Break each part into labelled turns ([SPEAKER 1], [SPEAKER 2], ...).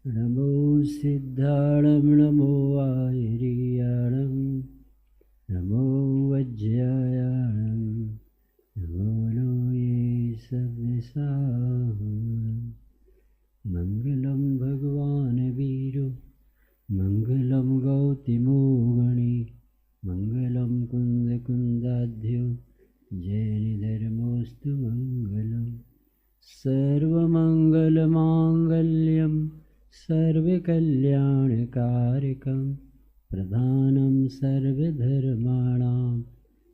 [SPEAKER 1] नमो सिद्धाणं नमो आयर्याणं नमो वज्रायाणं नमो लोये सव्यसाम्। मंगलम भगवान वीरो मंगलम गौतमो गणी मंगलम कुंद कुंदाध्यो जैनधर्मोस्तु मंगलम। सर्वमंगलमांगल्यं सर्वकल्याणकारकं प्रधानं सर्वधर्माणां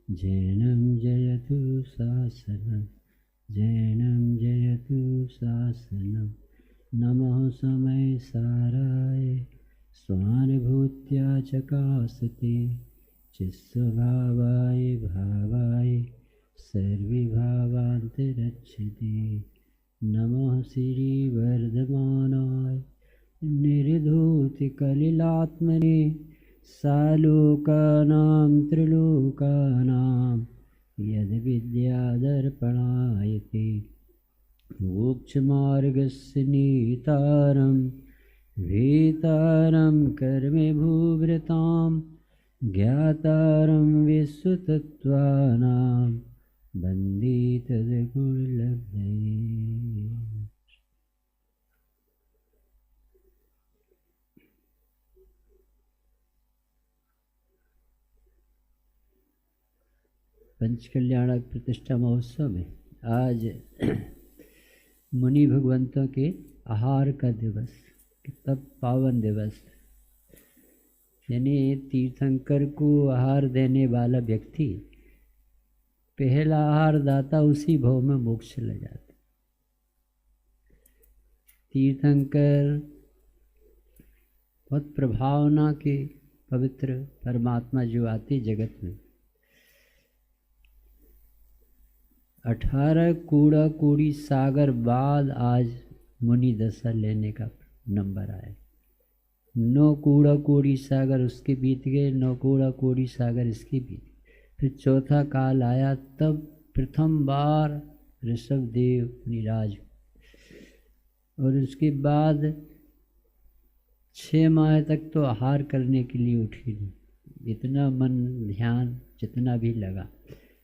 [SPEAKER 1] जैनं जयतु शासनं जैनं जयतु शासनं। नमः समय साराय स्वानुभूत्या चकासते चित्स्वभावाय भावाय सर्वभावान्तरक्षते। नमः श्रीवर्धमानाय निर्धूतिकलिलात्मने सालोकानां त्रिलोकानां यद्विद्यादर्पणायते। मोक्षमार्गस्य नेतारं वेतारं कर्मभूभृतां ज्ञातारं विश्वतत्त्वानां वन्दे तद्गुरुलब्धये। पंचकल्याणक प्रतिष्ठा महोत्सव में आज मुनि भगवंतों के आहार का दिवस, तब पावन दिवस, यानी तीर्थंकर को आहार देने वाला व्यक्ति पहला आहार दाता उसी भव में मोक्ष ले जाता। तीर्थंकर बहुत प्रभावना के पवित्र परमात्मा जो आते जगत में 18 कूड़ा कूड़ी सागर बाद आज मुनि दशा लेने का नंबर आया। 9 कूड़ा कूड़ी सागर उसके बीत गए, 9 कूड़ा कूड़ी सागर इसके बीत। फिर चौथा काल आया, तब प्रथम बार ऋषभ देव मुनिराज, और उसके बाद 6 माह तक तो आहार करने के लिए उठी नहीं, इतना मन ध्यान जितना भी लगा।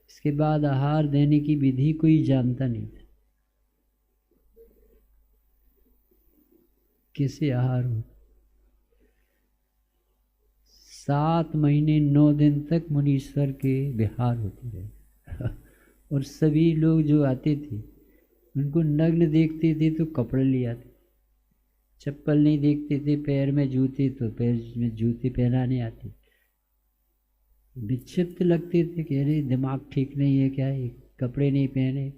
[SPEAKER 1] इसके बाद आहार देने की विधि कोई जानता नहीं था, कैसे आहार हो। 7 महीने 9 दिन तक मुनीश्वर के विहार होते रहे और सभी लोग जो आते थे उनको नग्न देखते थे तो कपड़े ले आते, चप्पल नहीं देखते थे, पैर में जूते तो पैर में जूते पहनाने आते। विक्षिप्त लगते थे कि अरे दिमाग ठीक नहीं है क्या, ये कपड़े नहीं पहने,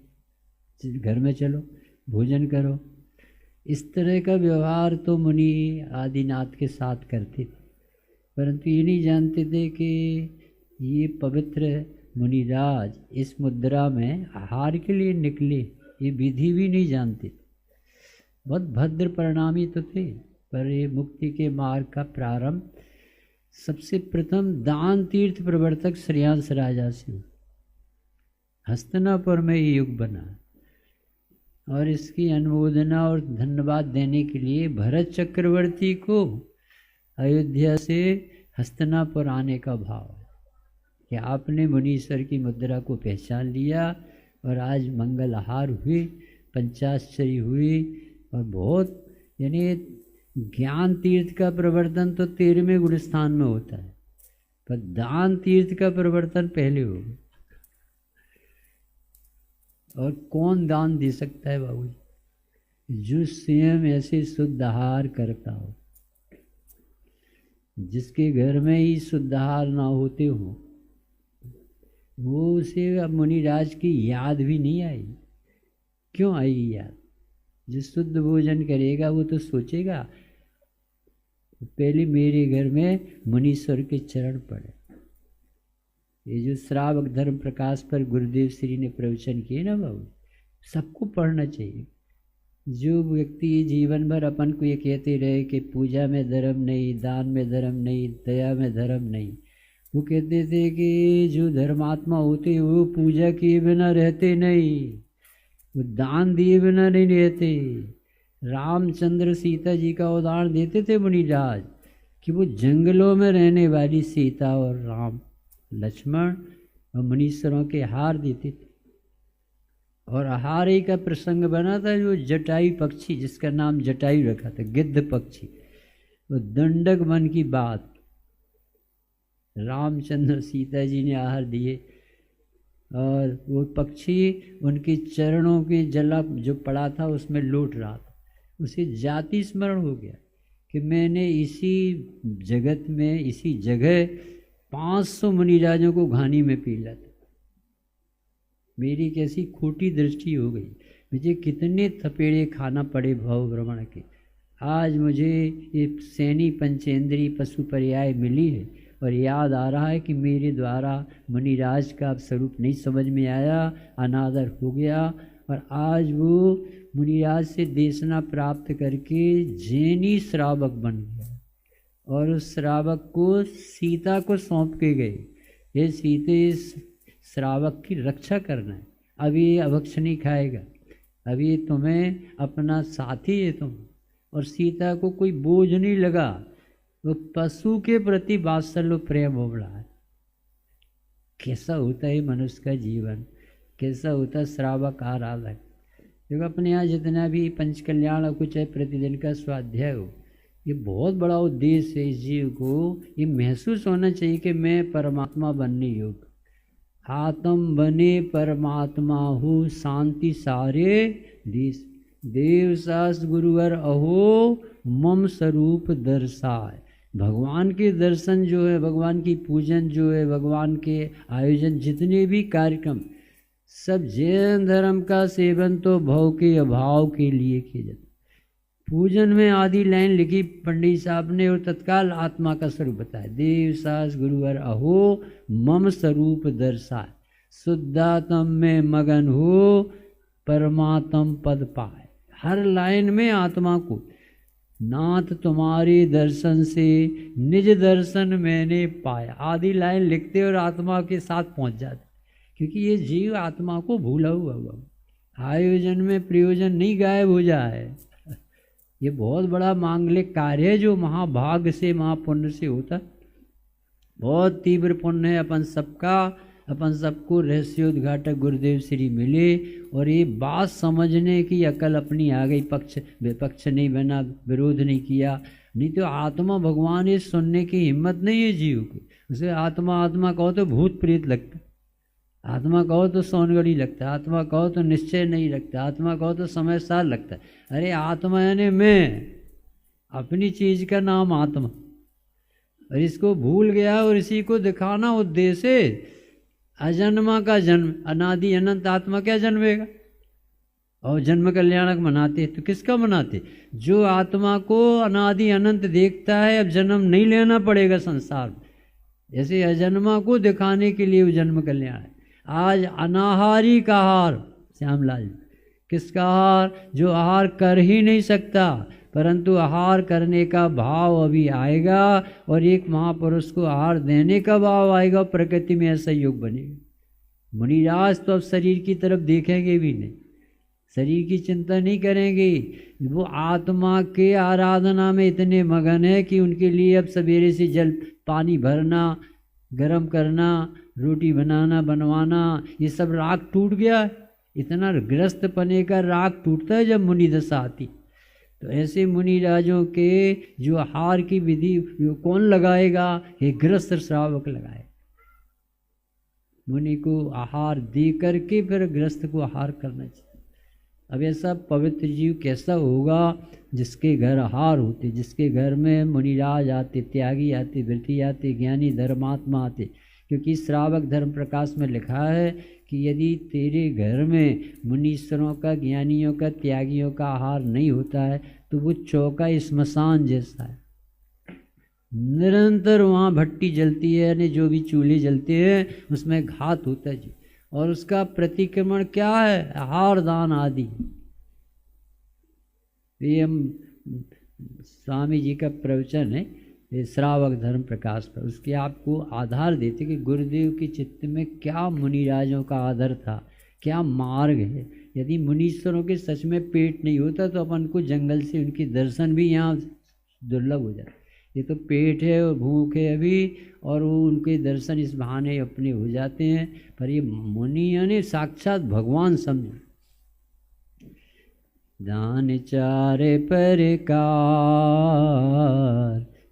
[SPEAKER 1] घर में चलो भोजन करो। इस तरह का व्यवहार तो मुनि आदिनाथ के साथ करते थे, परंतु ये नहीं जानते थे कि ये पवित्र मुनिराज इस मुद्रा में आहार के लिए निकले, ये विधि भी नहीं जानते थे। बहुत भद्र परिणामी तो थे, पर ये मुक्ति के मार्ग का प्रारंभ सबसे प्रथम दान तीर्थ प्रवर्तक श्रेयांस राजा से हस्तिनापुर में ये युग बना, और इसकी अनुमोदना और धन्यवाद देने के लिए भरत चक्रवर्ती को अयोध्या से हस्तिनापुर आने का भाव है कि आपने मुनीश्वर की मुद्रा को पहचान लिया और आज मंगल आहार हुए, पंचाश्चर्य हुए। और बहुत यानी ज्ञान तीर्थ का प्रवर्तन तो 13वें गुणस्थान में होता है, पर दान तीर्थ का प्रवर्तन पहले होगा। और कौन दान दे सकता है बाबू जी? जो स्वयं ऐसे शुद्ध आहार करता हो, जिसके घर में ही शुद्ध आहार ना होते हो, वो उसे मुनिराज की याद भी नहीं आई। क्यों आएगी याद? जो शुद्ध भोजन करेगा वो तो सोचेगा पहले मेरे घर में मुनीश्वर के चरण पड़े। ये जो श्रावक धर्म प्रकाश पर गुरुदेव श्री ने प्रवचन किए ना बाबू, सबको पढ़ना चाहिए। जो व्यक्ति जीवन भर अपन को ये कहते रहे कि पूजा में धर्म नहीं, दान में धर्म नहीं, दया में धर्म नहीं, वो कहते थे कि जो धर्मात्मा होते वो पूजा किए बिना रहते नहीं, वो दान दिए बिना नहीं रहते, रामचंद्र सीता जी का उदाहरण देते थे मुनिराज कि वो जंगलों में रहने वाली सीता और राम लक्ष्मण और मुनीश्वरों के हार देते थे। और आहार ही का प्रसंग बना था जो जटायु पक्षी, जिसका नाम जटायु रखा था, गिद्ध पक्षी, वो दंडक मन की बात रामचंद्र सीता जी ने आहार दिए और वो पक्षी उनके चरणों के जला जो पड़ा था उसमें लौट रहा था। उसे जाति स्मरण हो गया कि मैंने इसी जगत में, इसी जगह 500 मुनिराजों को घानी में पी लिया था। मेरी कैसी खोटी दृष्टि हो गई, मुझे कितने थपेड़े खाना पड़े भव भ्रमण के। आज मुझे ये सैनी पंचेंद्री पशु पर्याय मिली है और याद आ रहा है कि मेरे द्वारा मुनिराज का स्वरूप नहीं समझ में आया, अनादर हो गया। और आज वो मुनिराज से देशना प्राप्त करके जैनी श्रावक बन गया और उस श्रावक को सीता को सौंप के गए, ये सीते इस श्रावक की रक्षा करना है, अब ये अभक्ष नहीं खाएगा, अब ये तुम्हें अपना साथी है तुम। और सीता को कोई बोझ नहीं लगा, वो पशु के प्रति वात्सल्य प्रेम हो रहा है। कैसा होता है मनुष्य का जीवन, कैसा होता है श्रावक आराधक। देखो अपने यहाँ जितना भी पंचकल्याण और कुछ है प्रतिदिन का स्वाध्याय हो, ये बहुत बड़ा उद्देश्य है इस जीव को। ये महसूस होना चाहिए कि मैं परमात्मा बनने योग्य, आत्म बने परमात्मा हो, शांति सारे देश, देव सास गुरुवर अहो मम स्वरूप दर्शाए। भगवान के दर्शन जो है, भगवान की पूजन जो है, भगवान के आयोजन जितने भी कार्यक्रम, सब जैन धर्म का सेवन तो भव के अभाव के लिए किया जाता। पूजन में आधी लाइन लिखी पंडित साहब ने और तत्काल आत्मा का स्वरूप बताया, देव सास गुरुवर अहो मम स्वरूप दर्शाए, शुद्धात्म में मगन हो परमात्म पद पाए। हर लाइन में आत्मा को, नाथ तुम्हारे दर्शन से निज दर्शन मैंने पाया, आधी लाइन लिखते और आत्मा के साथ पहुंच जाते। क्योंकि ये जीव आत्मा को भूला हुआ, आयोजन में प्रयोजन नहीं गायब हो जाए। ये बहुत बड़ा मांगलिक कार्य है जो महाभाग्य से, महापुण्य से होता, बहुत तीव्र पुण्य है अपन सबका। अपन सबको रहस्योद्घाटक गुरुदेव श्री मिले और ये बात समझने की अकल अपनी आ गई, पक्ष विपक्ष नहीं बना, विरोध नहीं किया। नहीं तो आत्मा भगवान ये सुनने की हिम्मत नहीं है जीव की। उसे आत्मा आत्मा कहो तो भूत प्रेत लगता, आत्मा कहो तो सोनगढ़ी लगता, आत्मा कहो तो निश्चय नहीं लगता, आत्मा कहो तो समय सार लगता। अरे आत्मा यानी मैं, अपनी चीज का नाम आत्मा, और इसको भूल गया और इसी को दिखाना उद्देश्य। अजन्मा का जन्म, अनादि अनंत आत्मा क्या जन्मेगा। और जन्म कल्याणक मनाते तो किसका मनाते, जो आत्मा को अनादि अनंत देखता है, अब जन्म नहीं लेना पड़ेगा संसार में। जैसे अजन्मा को दिखाने के लिए वो जन्म कल्याण है। आज अनाहारी का आहार, श्यामलाल किसका आहार, जो आहार कर ही नहीं सकता, परंतु आहार करने का भाव अभी आएगा और एक महापुरुष को आहार देने का भाव आएगा, प्रकृति में ऐसा योग बनेगा। मुनिराज तो अब शरीर की तरफ देखेंगे भी नहीं, शरीर की चिंता नहीं करेंगे, वो आत्मा के आराधना में इतने मगन है कि उनके लिए अब सवेरे से जल पानी भरना, गर्म करना, रोटी बनाना, बनवाना, ये सब राग टूट गया। इतना ग्रस्त पने का राग टूटता है जब मुनि दशा आती। तो ऐसे मुनि राजों के जो आहार की विधि कौन लगाएगा, ये ग्रस्त श्रावक लगाए। मुनि को आहार दे करके फिर ग्रस्त को आहार करना चाहिए। अब ऐसा पवित्र जीव कैसा होगा जिसके घर आहार होते, जिसके घर में मुनिराज आते, त्यागी आते, वृत्ति आते, ज्ञानी धर्मात्मा आते। क्योंकि श्रावक धर्म प्रकाश में लिखा है कि यदि तेरे घर में मुनीश्वरों का, ज्ञानियों का, त्यागियों का आहार नहीं होता है तो वो चौका स्मशान जैसा है। निरंतर वहाँ भट्टी जलती है, यानी जो भी चूल्हे जलते हैं उसमें घात होता है जी। और उसका प्रतिक्रमण क्या है, आहार दान आदि। ये हम स्वामी जी का प्रवचन है श्रावक धर्म प्रकाश पर, उसके आपको आधार देते कि गुरुदेव के चित्त में क्या मुनिराजों का आदर था, क्या मार्ग है, यदि मुनीश्वरों के सच में पेट नहीं होता तो अपन को जंगल से उनके दर्शन भी यहाँ दुर्लभ हो जाते। ये तो पेट है और भूख है अभी, और वो उनके दर्शन इस बहाने अपने हो जाते हैं। पर ये मुनि यानी साक्षात भगवान समझो। दान चार प्रकार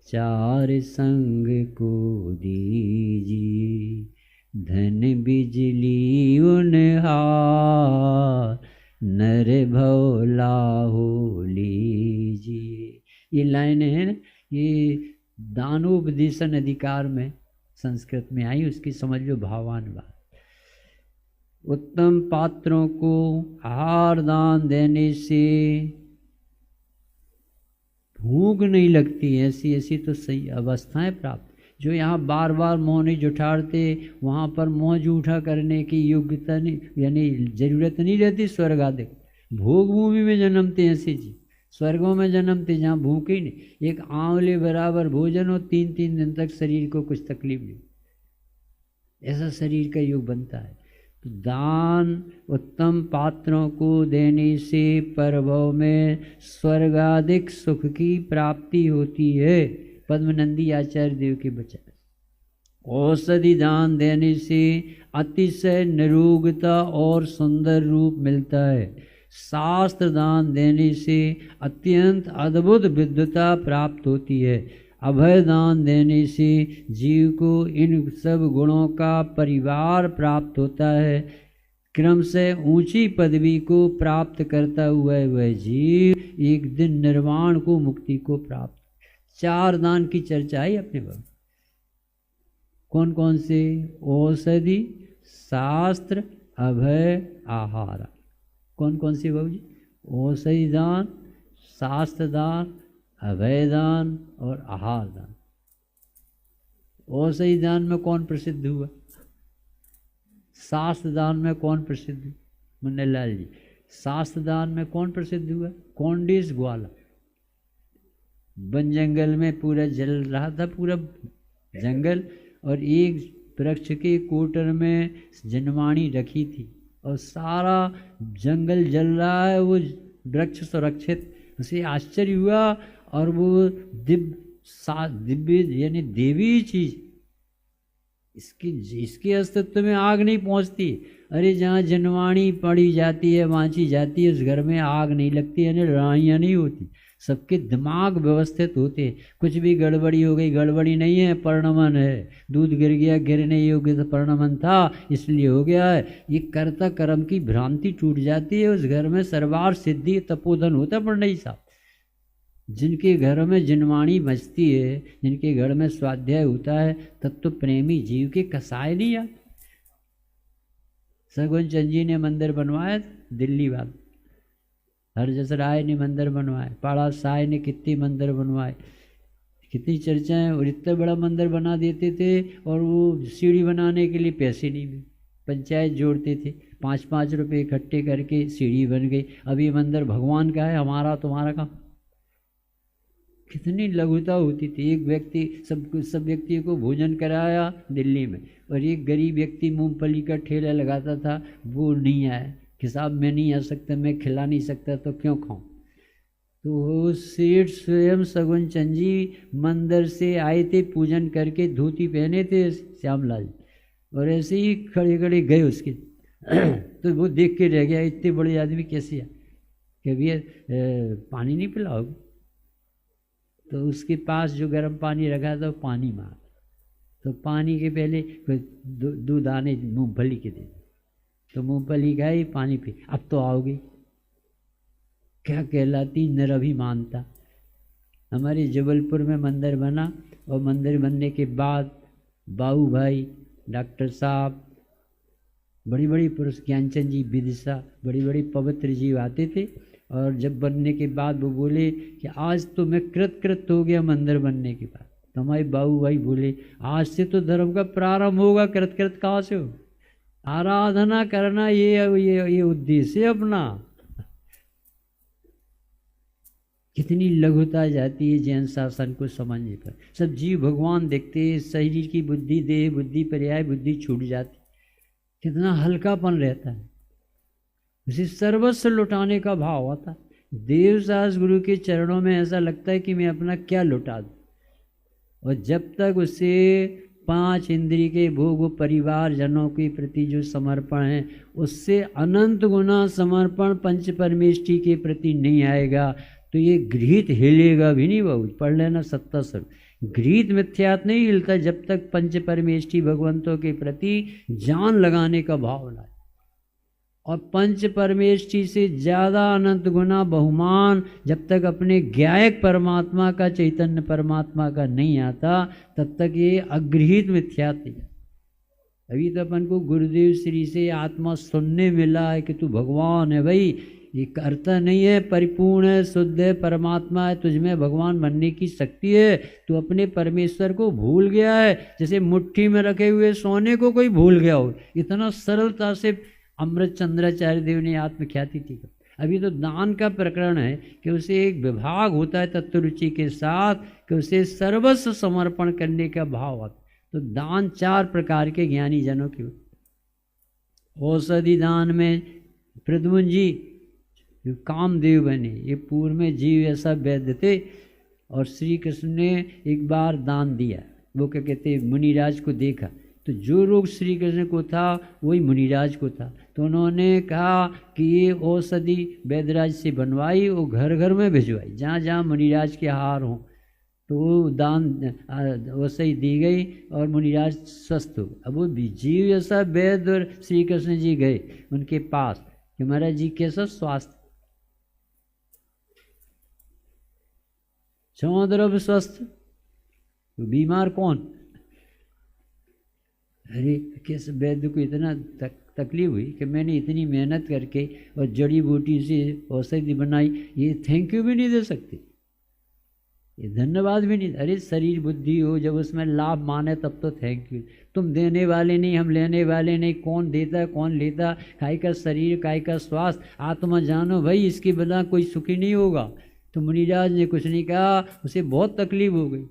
[SPEAKER 1] चार संग को दीजिए, धन बिजली उन हार नर भोला हो लीजिए। ये लाइनें हैं ना, ये दानोपदेशन अधिकार में संस्कृत में आई, उसकी समझ लो भावान बात। उत्तम पात्रों को आहार दान देने से भूख नहीं लगती, ऐसी ऐसी तो सही अवस्थाएं प्राप्त। जो यहाँ बार बार मोह नहीं जुठाड़ते, वहाँ पर मोह जूठा करने की योग्यता नहीं, यानी जरूरत नहीं रहती। स्वर्ग आदि भोग भूमि में जन्मते हैं ऐसे जी, स्वर्गों में जन्मते जहाँ भूख ही नहीं। एक आंवले बराबर भोजन हो, 3-3 दिन तक शरीर को कुछ तकलीफ नहीं, ऐसा शरीर का योग बनता है। तो दान उत्तम पात्रों को देने से परभव में स्वर्गाधिक सुख की प्राप्ति होती है। पद्मनंदी आचार्य देव के बचन। औषधि दान देने से अतिशय निरोगता और सुंदर रूप मिलता है। शास्त्र दान देने से अत्यंत अद्भुत विद्वता प्राप्त होती है। अभय दान देने से जीव को इन सब गुणों का परिवार प्राप्त होता है। क्रम से ऊंची पदवी को प्राप्त करता हुआ वह जीव एक दिन निर्वाण को, मुक्ति को प्राप्त। 4 दान की चर्चा है अपने बाबू। कौन कौन से? औषधि, शास्त्र, अभय, आहार। कौन कौन से बाबू जी? औषधि दान, शास्त्र दान, अभय दान और आहार दान। औषधि दान में कौन प्रसिद्ध हुआ? शास्त्र दान में कौन प्रसिद्ध? मुन्ने लाल जी। शास्त्र दान में कौन प्रसिद्ध हुआ? कौंडिस ग्वाला। वन जंगल में पूरा जल रहा था, पूरा जंगल, और एक वृक्ष के कोटर में जनवाणी रखी थी और सारा जंगल जल रहा है, वो वृक्ष सुरक्षित। उसे आश्चर्य हुआ और वो दिव्य यानी देवी चीज, इसके अस्तित्व में आग नहीं पहुंचती। अरे जहाँ जनवाणी पड़ी जाती है, बाँची जाती है, उस घर में आग नहीं लगती, यानी लड़ाइयाँ नहीं होती। सबके दिमाग व्यवस्थित होते। कुछ भी गड़बड़ी हो गई, गड़बड़ी नहीं है, परिणमन है। दूध गिर गया, गिरने योग्य तो परिणमन था, इसलिए हो गया है। ये कर्ता कर्म की भ्रांति टूट जाती है। उस घर में सर्वार सिद्धि तपोधन होता। पर नहीं साहब, जिनके घर में जिनवाणी बजती है, जिनके घर में स्वाध्याय होता है, तत्व प्रेमी जीव के कसाय नहीं आते। सगुन चंद जी ने मंदिर बनवाया, दिल्ली वाले हरजस राय ने मंदिर बनवाए, पाड़ा साय ने कितनी मंदिर बनवाए, कितनी चर्चाएं। और इतना बड़ा मंदिर बना देते थे और वो सीढ़ी बनाने के लिए पैसे नहीं मिले। पंचायत जोड़ते थे, 5-5 रुपये इकट्ठे करके सीढ़ी बन गई। अब ये मंदिर भगवान का है, हमारा तुम्हारा का। कितनी लघुता होती थी। एक व्यक्ति सब व्यक्तियों को भोजन कराया दिल्ली में, और एक गरीब व्यक्ति मूंगफली का ठेला लगाता था, वो नहीं आया। हिसाब में नहीं आ सकता, मैं खिला नहीं सकता तो क्यों खाऊं। तो वो सेठ स्वयं सगुन चंद जी मंदिर से आए थे, पूजन करके धोती पहने थे श्यामलाल, और ऐसे ही खड़े खड़े गए उसके। तो वो देख के रह गया, इतने बड़े आदमी कैसे आए, कि भैया पानी नहीं पिलाओगे? तो उसके पास जो गर्म पानी रखा था, पानी मार, तो पानी के पहले 2 दाने मूंगफली के दे, तो मूंगफली खाई, पानी पी। अब तो आओगे। क्या कहलाती निरभिमानता। हमारे जबलपुर में मंदिर बना, और मंदिर बनने के बाद बाबू भाई, डॉक्टर साहब, बड़ी बड़ी पुरुष, ज्ञानचंद जी, विदिशा, बड़ी बड़ी पवित्र जीव आते थे। और जब बनने के बाद वो बोले कि आज तो मैं कृत हो गया मंदिर बनने के बाद। तो हमारे बाबू भाई बोले, आज से तो धर्म का प्रारंभ होगा, कृत कहाँ से हो? आराधना करना ये उद्देश्य है अपना। कितनी लघुता जाती है जैन शासन को समझने पर। सब जीव भगवान देखते, शरीर की बुद्धि, देह बुद्धि, पर्याय बुद्धि छूट जाती। कितना हल्कापन रहता है। उसे सर्वस्व लुटाने का भाव होता। देवदास गुरु के चरणों में ऐसा लगता है कि मैं अपना क्या लुटा दूँ। और जब तक उसे 5 इंद्रिय के भोग परिवार जनों के प्रति जो समर्पण है, उससे अनंत गुना समर्पण पंच परमेष्टि के प्रति नहीं आएगा तो ये गृहीत हिलेगा भी नहीं। बाबू पढ़ लेना 77। गृहीत मिथ्यात नहीं हिलता जब तक पंच परमेष्टि भगवंतों के प्रति जान लगाने का भाव ना है। और पंच परमेष्टि से ज़्यादा अनंत गुना बहुमान जब तक अपने ज्ञायक परमात्मा का, चैतन्य परमात्मा का नहीं आता, तब तक ये अगृहीत मिथ्यात नहीं। अभी तो अपन को गुरुदेव श्री से आत्मा सुनने मिला है कि तू भगवान है। भाई ये करता नहीं है, परिपूर्ण है, शुद्ध है, परमात्मा है, तुझमें भगवान बनने की शक्ति है। तू अपने परमेश्वर को भूल गया है, जैसे मुट्ठी में रखे हुए सोने को कोई भूल गया हो। इतना सरलता से अमृत चंद्राचार्य देव ने आत्मख्याति की। अभी तो दान का प्रकरण है कि उसे एक विभाग होता है तत्व रुचि के साथ कि उसे सर्वस्व समर्पण करने का भाव आता। तो दान 4 प्रकार के ज्ञानी जनों की। औषधि दान में प्रद्युम्न जी कामदेव बने, ये पूर्व में जीव ऐसा वैद्य थे और श्री कृष्ण ने एक बार दान दिया। वो क्या कहते मुनिराज को देखा, तो जो रोग श्री कृष्ण को था वही मुनिराज को था। तो उन्होंने कहा कि ये औषधि वैद्यराज से बनवाई और घर घर में भिजवाई, जहाँ जहाँ मुनिराज के हार हों। तो वो दान औषधि दी गई और मुनिराज स्वस्थ हो। अब वो जीव ऐसा वैद्य और श्री कृष्ण जी गए उनके पास कि महाराज जी कैसा स्वास्थ्य, चौद्रव स्वस्थ, बीमार कौन? अरे कैसे वैद्य को इतना तकलीफ हुई कि मैंने इतनी मेहनत करके और जड़ी बूटी से औषधि बनाई, ये थैंक यू भी नहीं दे सकते, ये धन्यवाद भी नहीं। अरे शरीर बुद्धि हो जब उसमें लाभ माने तब तो थैंक यू। तुम देने वाले नहीं, हम लेने वाले नहीं, कौन देता कौन लेता, काय का शरीर काय का स्वास्थ्य, आत्मा जानो भाई, इसके बिना कोई सुखी नहीं होगा। तो मुनिराज ने कुछ नहीं कहा, उसे बहुत तकलीफ हो गई,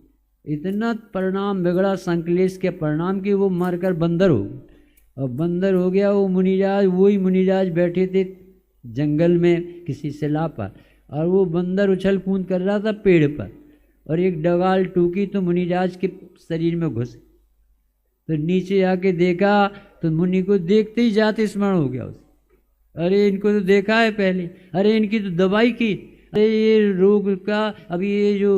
[SPEAKER 1] इतना परिणाम बिगड़ा संकलेश के परिणाम की वो मरकर बंदर हो गया। और बंदर हो गया वो मुनिराज, वही मुनिराज बैठे थे जंगल में किसी शिला पर, और वो बंदर उछल कूद कर रहा था पेड़ पर, और एक डगाल टूकी तो मुनिराज के शरीर में घुसे। तो नीचे आके देखा तो मुनि को देखते ही जाते स्मरण हो गया उसे, अरे इनको तो देखा है पहले, अरे इनकी तो दवाई की, अरे ये रोग का अभी ये जो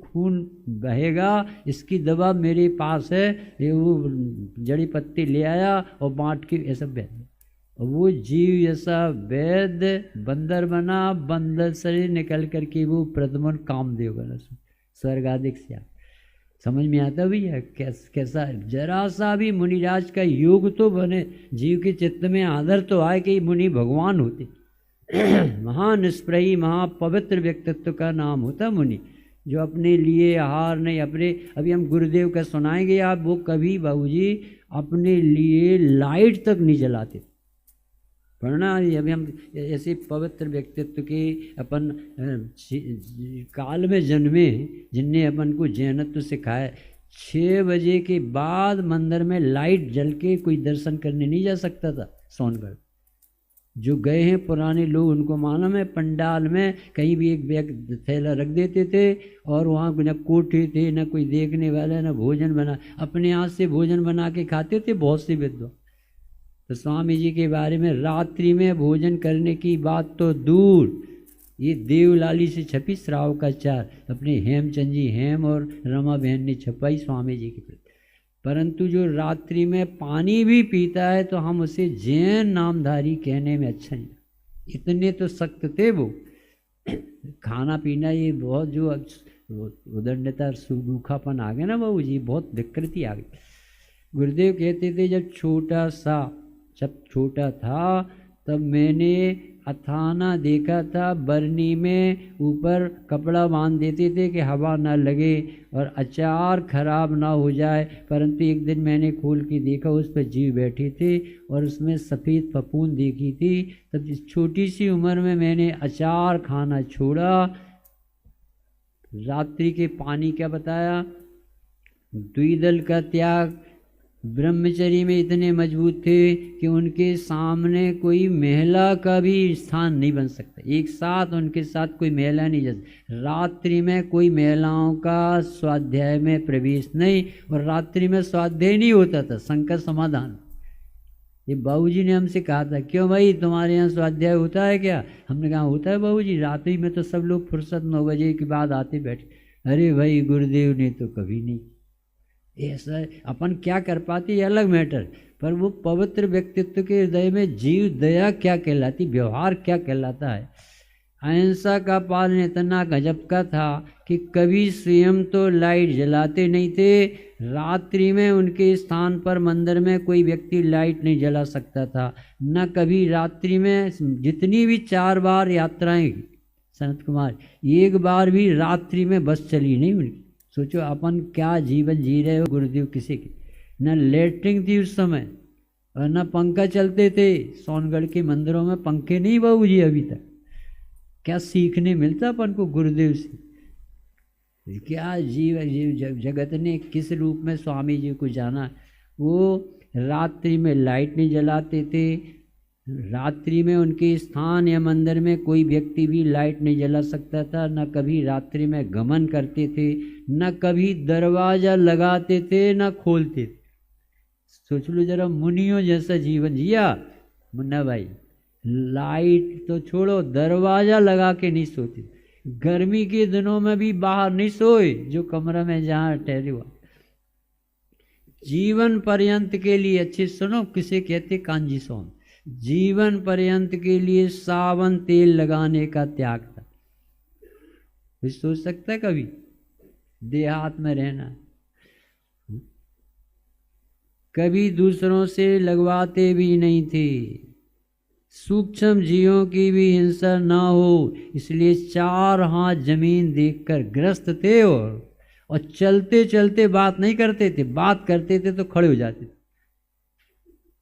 [SPEAKER 1] खून बहेगा इसकी दवा मेरे पास है, ये वो जड़ी पत्ती ले आया और बांट के ऐसा वैद्य। और वो जीव ऐसा वैद्य बंदर बना, बंदर से निकल करके वो प्रद्युम्न कामदेव बना, स्वर्गाधिक से। समझ में आता भैया कैसा जरा सा भी मुनिराज का योग तो बने, जीव के चित्त में आदर तो आए कि मुनि भगवान होते। महानिष्प्रही महापवित्र व्यक्तित्व का नाम होता मुनि, जो अपने लिए आहार नहीं, अपने अभी हम गुरुदेव का सुनाएंगे आप, वो कभी बाबूजी अपने लिए लाइट तक नहीं जलाते। पढ़ना अभी हम ऐसे पवित्र व्यक्तित्व के अपन काल में जन्मे जिनने अपन को जैनत्व सिखाया। 6 बजे के बाद मंदिर में लाइट जल के कोई दर्शन करने नहीं जा सकता था। सोनगढ़ जो गए हैं पुराने लोग उनको मालूम है, पंडाल में कहीं भी एक बैग थैला रख देते थे और वहाँ न कोठे थे, न कोई देखने वाला, न भोजन बना, अपने हाथ से भोजन बना के खाते थे बहुत से विद्वान। तो स्वामी जी के बारे में रात्रि में भोजन करने की बात तो दूर, ये देवलाली से छपी श्राव का चार, अपने हेमचंद जी हेम और रमा बहन ने छपाई स्वामी जी के प्रति। परंतु जो रात्रि में पानी भी पीता है तो हम उसे जैन नामधारी कहने में अच्छा नहीं, इतने तो सख्त थे वो। खाना पीना ये बहुत जो उदंडता सूखापन आ गया ना बाबू जी, बहुत दिक्कत ही आ गई। गुरुदेव कहते थे जब छोटा था तब मैंने अथाना देखा था, बरनी में ऊपर कपड़ा बांध देते थे कि हवा ना लगे और अचार खराब ना हो जाए। परंतु एक दिन मैंने खोल के देखा उस पर जीव बैठे थे और उसमें सफ़ेद फफूंद देखी थी। तब इस छोटी सी उम्र में मैंने अचार खाना छोड़ा। रात्रि के पानी क्या बताया, द्विदल का त्याग, ब्रह्मचर्य में इतने मजबूत थे कि उनके सामने कोई महिला का भी स्थान नहीं बन सकता। एक साथ उनके साथ कोई महिला नहीं जा सकती। रात्रि में कोई महिलाओं का स्वाध्याय में प्रवेश नहीं, और रात्रि में स्वाध्याय नहीं होता था। शंकर समाधान ये बाबूजी ने हमसे कहा था, क्यों भाई तुम्हारे यहाँ स्वाध्याय होता है क्या? हमने कहा होता है बाबूजी, रात्रि में तो सब लोग फुर्सत 9 बजे के बाद आते बैठे। अरे भाई गुरुदेव ने तो कभी नहीं। ऐसा अपन क्या कर पाते ये अलग मैटर, पर वो पवित्र व्यक्तित्व के हृदय में जीव दया क्या कहलाती, व्यवहार क्या कहलाता है। अहिंसा का पालन इतना गजब का था कि कभी स्वयं तो लाइट जलाते नहीं थे, रात्रि में उनके स्थान पर मंदिर में कोई व्यक्ति लाइट नहीं जला सकता था। न कभी रात्रि में, जितनी भी 4 बार यात्राएं सनत कुमार, एक बार भी रात्रि में बस चली नहीं उनकी। सोचो अपन क्या जीवन जी रहे हो गुरुदेव किसी के। न लेटरिंग थी उस समय और न पंखा चलते थे। सोनगढ़ के मंदिरों में पंखे नहीं बाबूजी अभी तक। क्या सीखने मिलता अपन को गुरुदेव से। क्या जीव जगत ने किस रूप में स्वामी जी को जाना। वो रात्रि में लाइट नहीं जलाते थे। रात्रि में उनके स्थान या मंदिर में कोई व्यक्ति भी लाइट नहीं जला सकता था। न कभी रात्रि में गमन करते थे, न कभी दरवाजा लगाते थे, न खोलते थे। सोच लो जरा, मुनियों जैसा जीवन जिया मुन्ना भाई। लाइट तो छोड़ो, दरवाजा लगा के नहीं सोते। गर्मी के दिनों में भी बाहर नहीं सोए, जो कमरा में जहाँ ठहरे हुआ। जीवन पर्यंत के लिए, अच्छे सुनो किसे कहते कांजी सोम, जीवन पर्यंत के लिए सावन तेल लगाने का त्याग था। कोई सोच सकता है कभी देहात में रहना। कभी दूसरों से लगवाते भी नहीं थे। सूक्ष्म जीवों की भी हिंसा ना हो, इसलिए 4 हाथ जमीन देखकर ग्रस्त थे। और चलते चलते बात नहीं करते थे, बात करते थे तो खड़े हो जाते थे।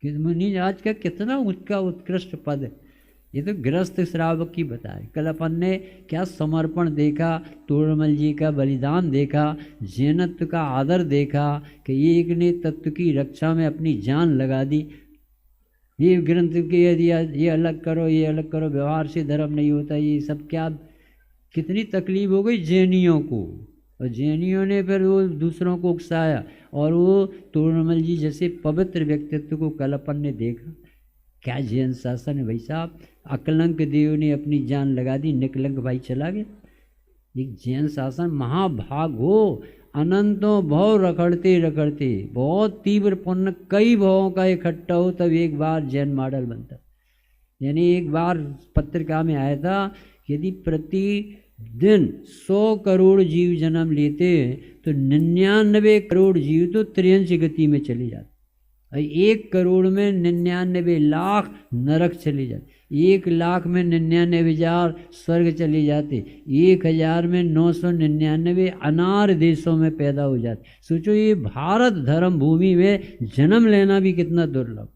[SPEAKER 1] मुनि आज का कितना उसका उत्कृष्ट पद है। ये तो गृहस्थ श्रावक की बताए। कल अपन ने क्या समर्पण देखा, तोड़मल जी का बलिदान देखा, जैनत्व का आदर देखा कि एक ने तत्व की रक्षा में अपनी जान लगा दी। ये ग्रंथ के यदि ये अलग करो, ये अलग करो, व्यवहार से धर्म नहीं होता, ये सब क्या कितनी तकलीफ हो गई जैनियों को। और जैनियों ने फिर वो दूसरों को उकसाया। और वो तोड़मल जी जैसे पवित्र व्यक्तित्व को कल अपन ने देखा। क्या जैन शासन है भाई साहब। अकलंक देव ने अपनी जान लगा दी, निकलंक भाई चला गया। एक जैन शासन महाभाग हो, अनंतों भाव रखड़ते रखड़ते, बहुत तीव्र पुण्य कई भावों का इकट्ठा हो तब एक बार जैन मॉडल बनता। यानी एक बार पत्रिका में आया था, यदि प्रति दिन 100 करोड़ जीव जन्म लेते हैं तो 99 करोड़ जीव तो 83 गति में चले जाते। 1 करोड़ में 99 लाख नरक चले जाते, 1 लाख में 99,000 स्वर्ग चले जाते, 1,000 में 999 अनार देशों में पैदा हो जाते। सोचो ये भारत धर्म भूमि में जन्म लेना भी कितना दुर्लभ,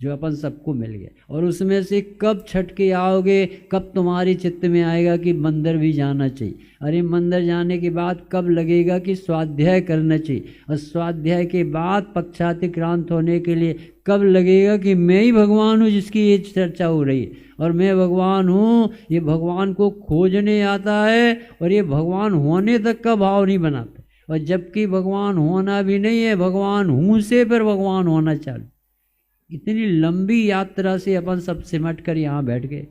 [SPEAKER 1] जो अपन सबको मिल गया। और उसमें से कब छट के आओगे, कब तुम्हारे चित्त में आएगा कि मंदिर भी जाना चाहिए। अरे मंदिर जाने के बाद कब लगेगा कि स्वाध्याय करना चाहिए। और स्वाध्याय के बाद पक्षातिक्रांत होने के लिए कब लगेगा कि मैं ही भगवान हूँ जिसकी ये चर्चा हो रही है। और मैं भगवान हूँ, ये भगवान को खोजने आता है और ये भगवान होने तक का भाव नहीं बनाता। और जबकि भगवान होना भी नहीं है, भगवान हूँ से फिर भगवान होना चालू। इतनी लंबी यात्रा से अपन सब सिमट कर यहाँ बैठ गए।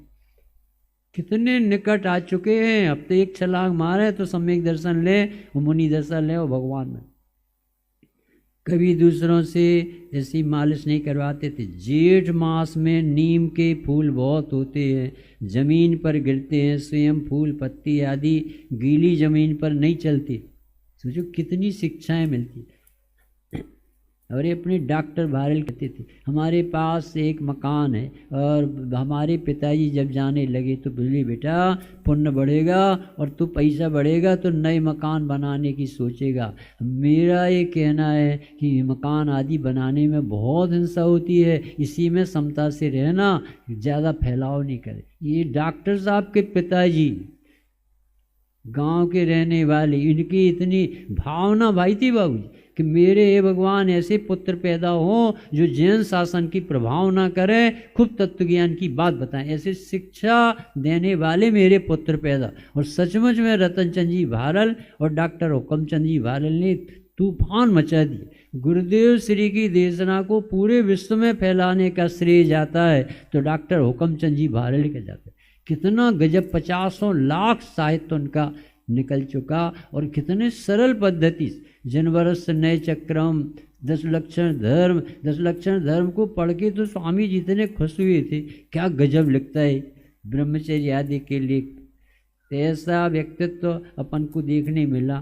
[SPEAKER 1] कितने निकट आ चुके हैं। अब तो एक छलांग मारे तो सम्यक दर्शन ले, वो मुनि दर्शन ले, वो भगवान में। कभी दूसरों से ऐसी मालिश नहीं करवाते थे। जेठ मास में नीम के फूल बहुत होते हैं, जमीन पर गिरते हैं। स्वयं फूल पत्ती आदि गीली जमीन पर नहीं चलती। सोचो कितनी शिक्षाएं मिलती। और ये अपने डॉक्टर भारल कहते थे, हमारे पास एक मकान है और हमारे पिताजी जब जाने लगे तो बोले बेटा पुण्य बढ़ेगा और तू पैसा बढ़ेगा तो नए मकान बनाने की सोचेगा। मेरा ये कहना है कि मकान आदि बनाने में बहुत हिंसा होती है, इसी में समता से रहना, ज़्यादा फैलाव नहीं करे। ये डॉक्टर साहब के पिताजी गांव के रहने वाले, इनकी इतनी भावना भाई थी बाबूजी कि कि मेरे हे भगवान ऐसे पुत्र पैदा हो जो जैन शासन की प्रभाव ना करें, खूब तत्व ज्ञान की बात बताएं, ऐसे शिक्षा देने वाले मेरे पुत्र पैदा। और सचमुच में रतन चंद जी भारल और डॉक्टर हुक्मचंद जी भारल ने तूफान मचा दिए। गुरुदेव श्री की देशना को पूरे विश्व में फैलाने का श्रेय जाता है तो डॉक्टर हुक्मचंद जी भारल का जाता है। कितना गजब, 50 लाख साहित्य उनका निकल चुका, और कितने सरल पद्धति से जनवरस नए चक्रम 10 लक्षण धर्म को पढ़ के तो स्वामी जी इतने खुश हुए थे। क्या गजब लिखता है ब्रह्मचर्य आदि के लिए। ऐसा व्यक्तित्व अपन को देखने मिला।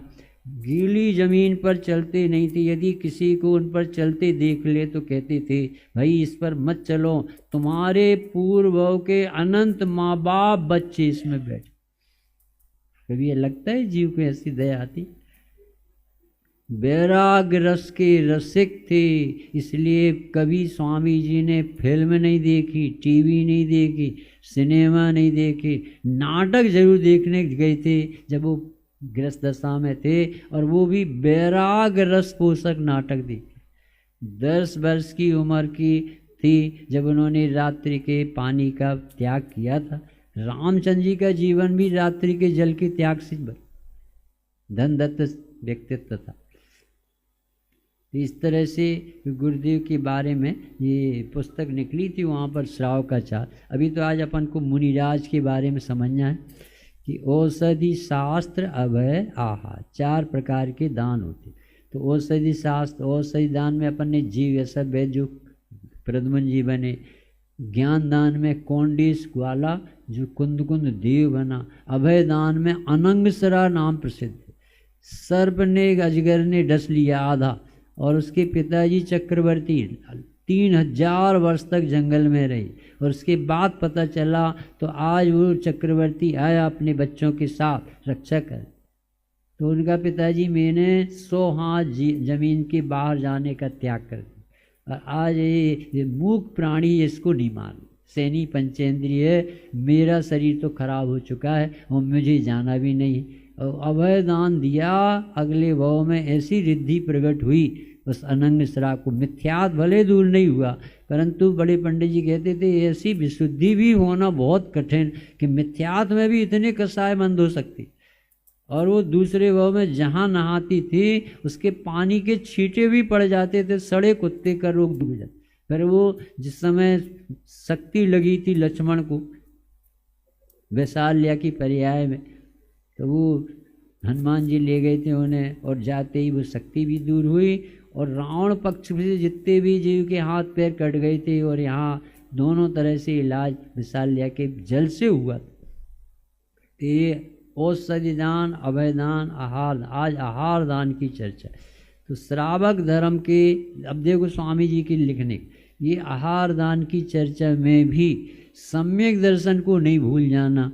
[SPEAKER 1] गीली जमीन पर चलते नहीं थे, यदि किसी को उन पर चलते देख ले तो कहते थे भाई इस पर मत चलो, तुम्हारे पूर्वों के अनंत माँ बाप बच्चे इसमें बैठे। कभी ये लगता है जीव को ऐसी दया आती। वैराग रस के रसिक थे, इसलिए कभी स्वामी जी ने फिल्म नहीं देखी, टीवी नहीं देखी, सिनेमा नहीं देखे, नाटक जरूर देखने गए थे जब वो गृहस्थ दशा में थे, और वो भी वैराग रस पोषक नाटक देखे। 10 वर्ष की उम्र की थी जब उन्होंने रात्रि के पानी का त्याग किया था। रामचंद्र जी का जीवन भी रात्रि के जल के त्याग से धनदत्त व्यक्तित्व था। इस तरह से गुरुदेव के बारे में ये पुस्तक निकली थी, वहाँ पर श्राव का चार। अभी तो आज अपन को मुनिराज के बारे में समझना है कि औषधि शास्त्र, अभय, आहार, 4 प्रकार के दान होते। तो औषधि शास्त्र, औषधि दान में अपन ने जीव ऐसा वैद्य जो प्रद्युम्न जी बने। ज्ञान दान में कौंडिस ग्वाला जो कुंद देव बना। अभय दान में अनंगसरा नाम प्रसिद्ध। सर्प ने अजगर ने डस लिया आधा, और उसके पिताजी चक्रवर्ती 3000 वर्ष तक जंगल में रहे, और उसके बाद पता चला तो आज वो चक्रवर्ती आया अपने बच्चों के साथ रक्षा कर। तो उनका पिताजी मैंने 100 हाथ जमीन के बाहर जाने का त्याग कर दिया, और आज ये मूक प्राणी इसको नहीं मान, सैनी पंचेंद्रिय, मेरा शरीर तो खराब हो चुका है और मुझे जाना भी नहीं। और अभय दान दिया, अगले भाव में ऐसी रिद्धि प्रकट हुई उस अनंग सरा को। मिथ्यात भले दूर नहीं हुआ, परंतु बड़े पंडित जी कहते थे ऐसी विशुद्धि भी होना बहुत कठिन कि मिथ्यात में भी इतने कसायमंद हो सकती। और वो दूसरे भाव में जहाँ नहाती थी उसके पानी के छींटे भी पड़ जाते थे, सड़े कुत्ते का रोग डूब जाता। फिर वो जिस समय शक्ति लगी थी लक्ष्मण को वैशाल्या की पर्याय में, तो वो हनुमान जी ले गए थे उन्हें, और जाते ही वो शक्ति भी दूर हुई, और रावण पक्ष से जितने भी जीव के हाथ पैर कट गए थे, और यहाँ दोनों तरह से इलाज वैशाल्या के जल से हुआ। ये औषधि दान, अभय दान, आहार। आज आहार दान की चर्चा। तो श्रावक धर्म के, अब देखो स्वामी जी के लिखने, ये आहार दान की चर्चा में भी सम्यक दर्शन को नहीं भूल जाना।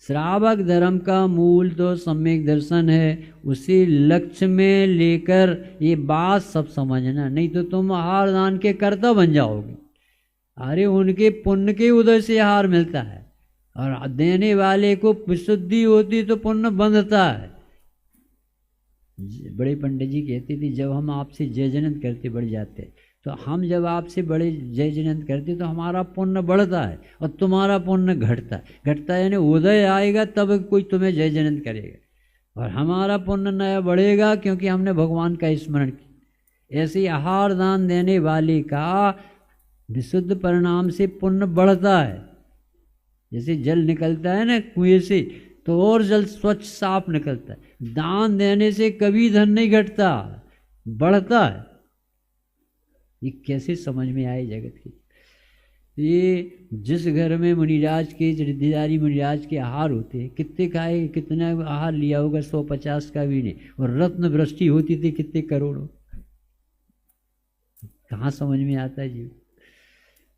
[SPEAKER 1] श्रावक धर्म का मूल तो सम्यक दर्शन है, उसी लक्ष्य में लेकर ये बात सब समझना, नहीं तो तुम आहार दान के कर्ता बन जाओगे। अरे उनके पुण्य के उदय से आहार मिलता है, और देने वाले को विशुद्धि होती तो पुण्य बंधता है। बड़े पंडित जी कहते थे जब हम आपसे जय जयंत करते बढ़ जाते, तो हम जब आपसे बड़े जय जयंत करते तो हमारा पुण्य बढ़ता है और तुम्हारा पुण्य घटता है। यानी उदय आएगा तब कोई तुम्हें जय जयंत करेगा, और हमारा पुण्य नया बढ़ेगा क्योंकि हमने भगवान का स्मरण किया। ऐसे आहार दान देने वाले का विशुद्ध परिणाम से पुण्य बढ़ता है। जैसे जल निकलता है ना कुएं से, तो और जल स्वच्छ साफ निकलता है। दान देने से कभी धन नहीं घटता, बढ़ता है। ये कैसे समझ में आए जगत की। ये जिस घर में मुनिराज के, रिद्धिधारी मुनिराज के आहार होते हैं, कितने खाए, कितना आहार लिया होगा, 150 का भी नहीं, और रत्न वृष्टि होती थी कितने करोड़ों। कहाँ समझ में आता है जी।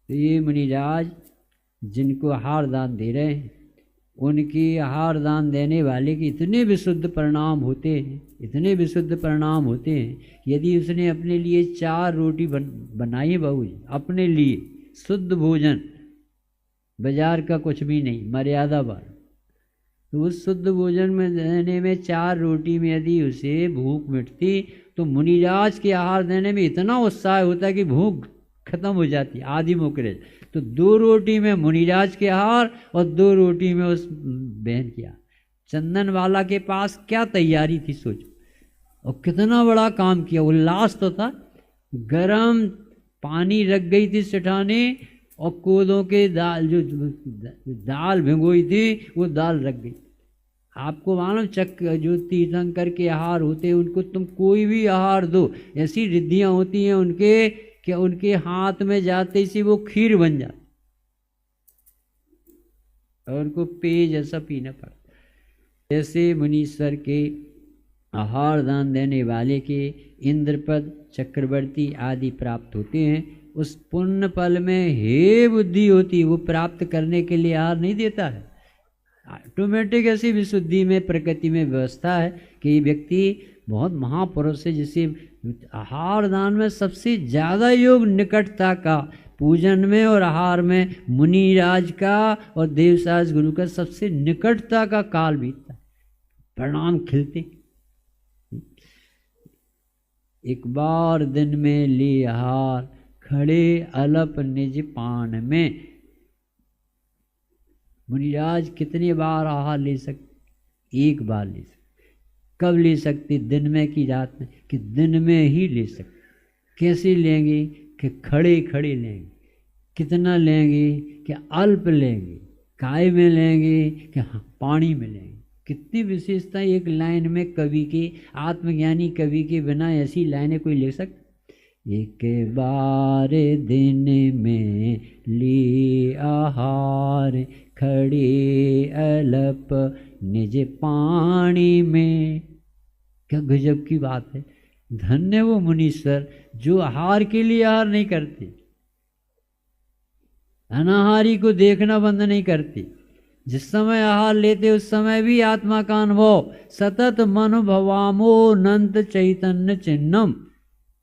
[SPEAKER 1] तो ये मुनिराज जिनको आहार दान दे रहे हैं, उनकी आहार दान देने वाले के इतने विशुद्ध परिणाम होते हैं, इतने विशुद्ध परिणाम होते हैं। यदि उसने अपने लिए 4 रोटी बनाई बहू जी, अपने लिए शुद्ध भोजन, बाजार का कुछ भी नहीं, मर्यादा बार, तो उस शुद्ध भोजन में देने में 4 रोटी में यदि उसे भूख मिटती तो मुनिराज के आहार देने में इतना उत्साह होता है कि भूख खत्म हो जाती, आधी मुकरे। तो 2 रोटी में मुनिराज के आहार और 2 रोटी में उस बहन की आहार। चंदन वाला के पास क्या तैयारी थी सोचो, और कितना बड़ा काम किया। उल्लास तो था। गरम पानी रख गई थी सेठानी और कोदों के दाल, जो दाल भिगोई थी वो दाल रख गई। आपको मालूम जो तीर्थंकर के आहार होते हैं उनको तुम कोई भी आहार दो, ऐसी रिद्धियां होती हैं उनके कि उनके हाथ में जाते ही वो खीर बन जाती और उनको पेय जैसा पीना पड़ता। जैसे मुनीश्वर के आहार दान देने वाले के इंद्रपद, चक्रवर्ती आदि प्राप्त होते हैं, उस पुण्य फल में हे बुद्धि होती, वो प्राप्त करने के लिए आहार नहीं देता है। ऑटोमेटिक ऐसी विशुद्धि में प्रकृति में व्यवस्था है कि व्यक्ति बहुत महापुरुष है, जिसे आहार दान में सबसे ज़्यादा योग निकटता का, पूजन में और आहार में मुनिराज का और देवसाज गुरु का सबसे निकटता का काल बीतता, परिणाम खिलते। एक बार दिन में ले आहार, खड़े अलप निज पान में। मुनिराज कितनी बार आहार ले सकते? एक बार ले सकते। कब ले सकते? दिन में कि रात में? कि दिन में ही ले सकते। कैसे लेंगे? कि खड़े खड़े लेंगे। कितना लेंगे? कि अल्प लेंगे। काय में लेंगे कि पानी में लेंगे। कितनी विशेषता एक लाइन में कवि के, आत्मज्ञानी कवि के बिना ऐसी लाइनें कोई ले सकता? एक बार दिन में ली आहार, खड़े अलप निज पानी में। क्या गजब की बात है। धन्य वो मुनीश्वर जो आहार के लिए आहार नहीं करते, अनाहारी को देखना बंद नहीं करते। जिस समय आहार लेते उस समय भी आत्मा का अनुभव, सतत मन भवामो नंत चैतन्य चिन्हम।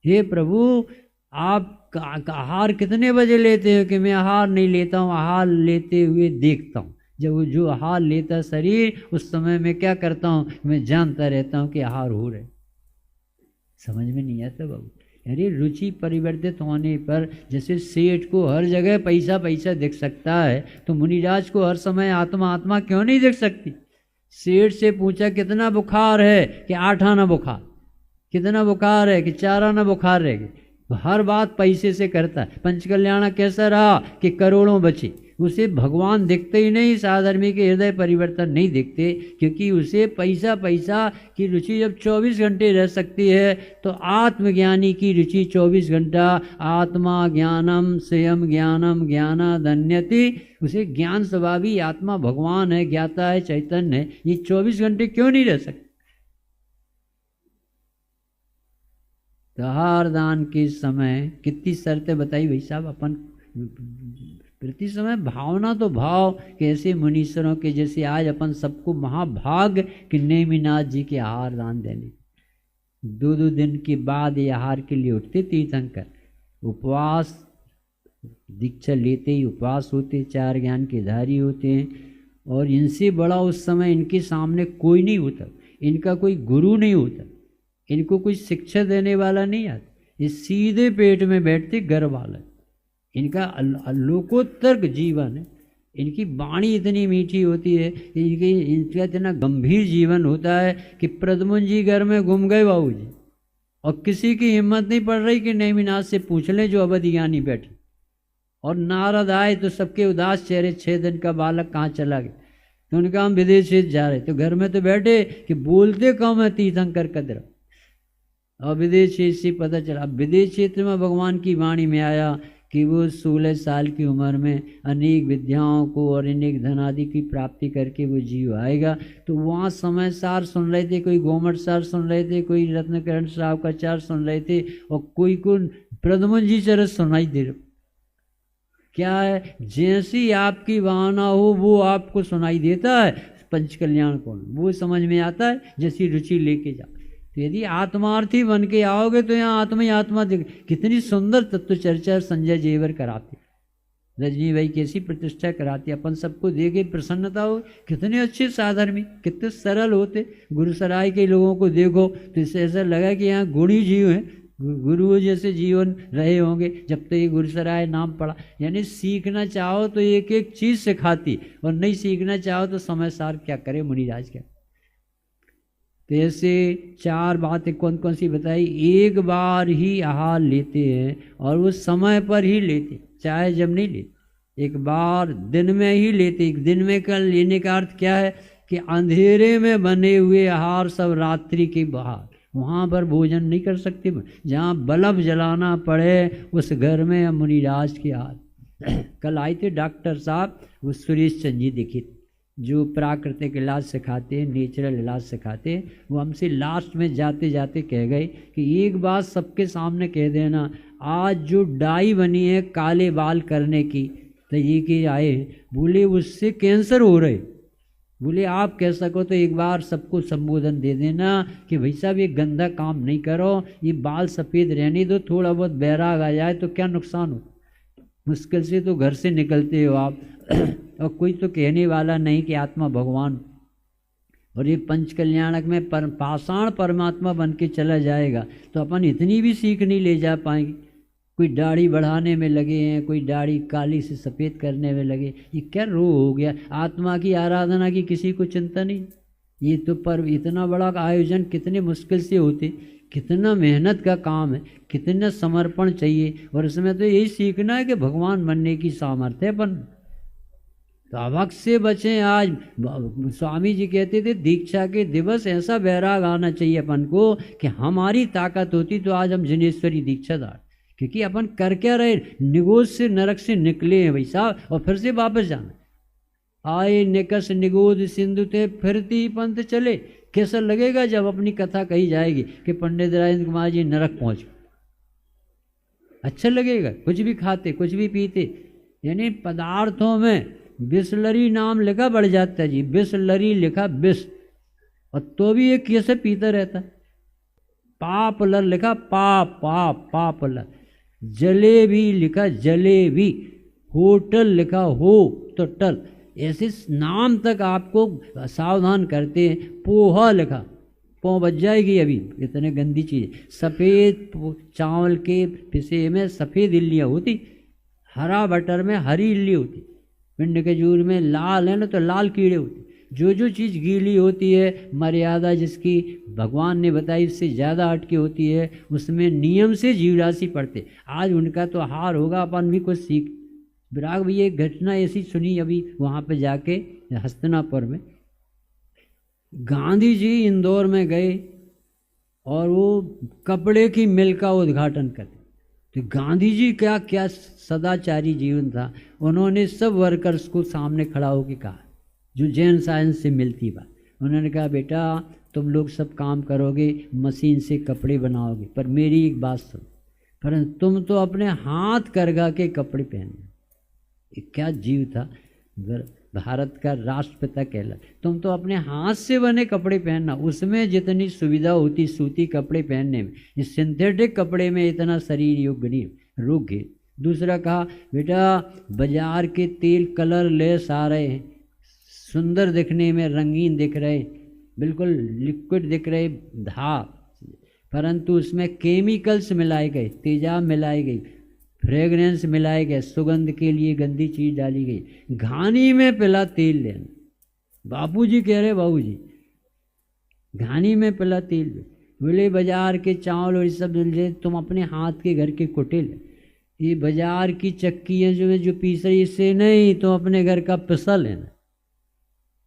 [SPEAKER 1] हे प्रभु, आप आहार कितने बजे लेते हो? कि मैं आहार नहीं लेता हूँ, आहार लेते हुए देखता हूँ। जब जो आहार लेता शरीर, उस समय मैं क्या करता हूँ? मैं जानता रहता हूँ कि आहार हो रहे। समझ में नहीं आता बाबू। अरे रुचि परिवर्तित होने पर, जैसे सेठ को हर जगह पैसा पैसा दिख सकता है, तो मुनिराज को हर समय आत्मा आत्मा क्यों नहीं दिख सकती? सेठ से पूछा कितना बुखार है? कि 8 आना बुखार। कितना बुखार है? कि 4 आना बुखार रह गए। हर बात पैसे से करता है। पंचकल्याण कैसा रहा? कि करोड़ों बचे। उसे भगवान दिखते ही नहीं, साधर्मी के हृदय परिवर्तन नहीं दिखते, क्योंकि उसे पैसा पैसा की रुचि जब 24 घंटे रह सकती है, तो आत्मज्ञानी की रुचि 24 घंटा आत्मा ज्ञानम स्वयं ज्ञानम ज्ञानादन्यति। उसे ज्ञान स्वभावी आत्मा भगवान है, ज्ञाता है, चैतन्य है। ये 24 घंटे क्यों नहीं रह सकते? आहार दान के समय कितनी शर्तें बताई भाई साहब। अपन प्रति समय भावना तो भाव कैसे मुनीश्वरों के, जैसे आज अपन सबको महाभाग कि नेमिनाथ जी के आहार दान देने। 2-2 दिन के बाद ये आहार के लिए उठते तीर्थंकर, उपवास, दीक्षा लेते ही उपवास होते, 4 ज्ञान के धारी होते हैं, और इनसे बड़ा उस समय इनके सामने कोई नहीं होता, इनका कोई गुरु नहीं होता, इनको कोई शिक्षा देने वाला नहीं आता। ये सीधे पेट में बैठते गर्भ वाला। इनका लोकोत्तर जीवन है। इनकी वाणी इतनी मीठी होती है, इनका इतना गंभीर जीवन होता है कि प्रद्युम्न जी घर में घूम गए बाबू जी, और किसी की हिम्मत नहीं पड़ रही कि नेमिनाथ से पूछ लें जो अवधि ज्ञानी बैठे। और नारद आए तो सबके उदास चेहरे, 6 दिन का बालक कहाँ चला गया? तो उनका हम विदेश क्षेत्र जा रहे, तो घर में तो बैठे कि बोलते कम है तीर्थंकर कदर। और विदेश क्षेत्र से पता चला, अब विदेश क्षेत्र में भगवान की वाणी में आया कि वो 16 साल की उम्र में अनेक विद्याओं को और अनेक धन आदि की प्राप्ति करके वो जीव आएगा। तो वहाँ समय सार सुन रहे थे, कोई गोमट सार सुन रहे थे, कोई रत्नकरण साहब का चार सुन रहे थे, और कोई को प्रद्युम्न जी चरस सुनाई दे रहे। क्या है? जैसी आपकी भावना हो वो आपको सुनाई देता है। पंचकल्याण कौन, वो समझ में आता है जैसी रुचि लेके जाओ। तो यदि आत्मार्थी बन के आओगे तो यहाँ आत्मा ही आत्मा दिख। कितनी सुंदर तत्व चर्चा संजय जेवर कराते। रजनी भाई कैसी प्रतिष्ठा कराती, अपन सबको देखे प्रसन्नता हो। कितने अच्छे साधर्मी, कितने सरल होते। गुरुसराय के लोगों को देखो तो इससे ऐसा लगा कि यहाँ गुणी जीव हैं, गुरुओं जैसे जीवन रहे होंगे जब तक ये गुरुसराय नाम पड़ा। यानी सीखना चाहो तो एक एक चीज़ सिखाती, और नहीं सीखना चाहो तो समय सार क्या करे मुनिराज क्या। तो ऐसे 4 बातें कौन कौन सी बताई। एक बार ही आहार लेते हैं और वो समय पर ही लेते, चाहे जब नहीं लेते, एक बार दिन में ही लेते। एक दिन में का लेने का अर्थ क्या है कि अंधेरे में बने हुए आहार सब रात्रि के बाहर, वहाँ पर भोजन नहीं कर सकते। जहाँ बल्ब जलाना पड़े उस घर में हम मुनिराज के हाथ। कल आए थे डॉक्टर साहब, वो सुरेश चंद जी दीक्षित, जो प्राकृतिक इलाज सिखाते हैं, नेचुरल इलाज सिखाते हैं। वो हमसे लास्ट में जाते जाते कह गए कि एक बात सबके सामने कह देना, आज जो डाई बनी है काले बाल करने की तरीके आए हैं, बोले उससे कैंसर हो रहे। बोले आप कह सको तो एक बार सबको संबोधन दे देना कि भाई साहब ये गंदा काम नहीं करो, ये बाल सफ़ेद रहने दो, थोड़ा बहुत बैराग आ जाए तो क्या नुकसान हो। मुश्किल से तो घर से निकलते हो आप और कोई तो कहने वाला नहीं कि आत्मा भगवान, और ये पंच कल्याणक में पाषाण परमात्मा बन के चला जाएगा तो अपन इतनी भी सीख नहीं ले जा पाएंगे। कोई दाढ़ी बढ़ाने में लगे हैं, कोई दाढ़ी काली से सफ़ेद करने में लगे, ये क्या रोग हो गया। आत्मा की आराधना की किसी को चिंता नहीं। ये तो पर्व इतना बड़ा आयोजन कितने मुश्किल से होते, कितना मेहनत का काम है, कितना समर्पण चाहिए, और उसमें तो यही सीखना है कि भगवान बनने की सामर्थ्य है अपन। तो अवक से बचें। आज स्वामी जी कहते थे दीक्षा के दिवस ऐसा बैराग आना चाहिए अपन को कि हमारी ताकत होती तो आज हम जिनेश्वरी दीक्षादार। क्योंकि अपन कर क्या रहे, निगोज से नरक से निकले हैं भाई साहब, और फिर से वापस जाना। आए निकस निगोद सिंधु ते फिरती पंथ चले। कैसा लगेगा जब अपनी कथा कही जाएगी कि पंडित राजेंद्र कुमार जी नरक पहुंच गए। अच्छा लगेगा, कुछ भी खाते कुछ भी पीते, यानी पदार्थों में बिस्लरी नाम लिखा बढ़ जाता है जी, बिस्लरी लिखा बिस, और तो भी ये कैसे पीता रहता है। पापलर लिखा पाप पाप पापलर, जलेबी लिखा जलेबी, होटल लिखा हो तो टल, ऐसे नाम तक आपको सावधान करते हैं। पोहा लिखा, पौ बच जाएगी अभी, इतने गंदी चीज़। सफ़ेद चावल के पिसे में सफ़ेद इल्लियाँ होती, हरा बटर में हरी इल्ली होती, पिंड के जूर में लाल है ना तो लाल कीड़े होते। जो जो चीज़ गीली होती है, मर्यादा जिसकी भगवान ने बताई उससे ज़्यादा हटके होती है, उसमें नियम से जीवराशि पढ़ते। आज उनका तो हार होगा, अपन भी कुछ सीख। विराग भी एक घटना ऐसी सुनी अभी वहाँ पे जाके हस्तिनापुर में। गांधी जी इंदौर में गए और वो कपड़े की मिल का उद्घाटन करते। तो गांधी जी क्या क्या सदाचारी जीवन था। उन्होंने सब वर्कर्स को सामने खड़ा होकर कहा, जो जैन साइंस से मिलती बात, उन्होंने कहा बेटा तुम लोग सब काम करोगे, मशीन से कपड़े बनाओगे, पर मेरी एक बात सुनो, पर तुम तो अपने हाथ करगा के कपड़े पहनना। क्या जीव था, भारत का राष्ट्रपिता कहला। तुम तो अपने हाथ से बने कपड़े पहनना, उसमें जितनी सुविधा होती सूती कपड़े पहनने में, इस सिंथेटिक कपड़े में इतना शरीर योग्य नहीं, रोग है। दूसरा कहा बेटा बाजार के तेल कलर लेस आ रहे हैं, सुंदर दिखने में, रंगीन दिख रहे, बिल्कुल लिक्विड दिख रहे धा, परंतु उसमें केमिकल्स मिलाए गए, तेजाब मिलाई गई, फ्रेगरेंस मिलाए गए, सुगंध के लिए गंदी चीज़ डाली गई। घानी में पिला तेल लेना, बापूजी कह रहे, बाबूजी घानी में पिला तेल। बोले बाजार के चावल और सब तुम अपने हाथ के घर के कुटिल, ये बाजार की चक्कियाँ जो पीस रही, इससे नहीं, तुम अपने घर का पिसा लेना।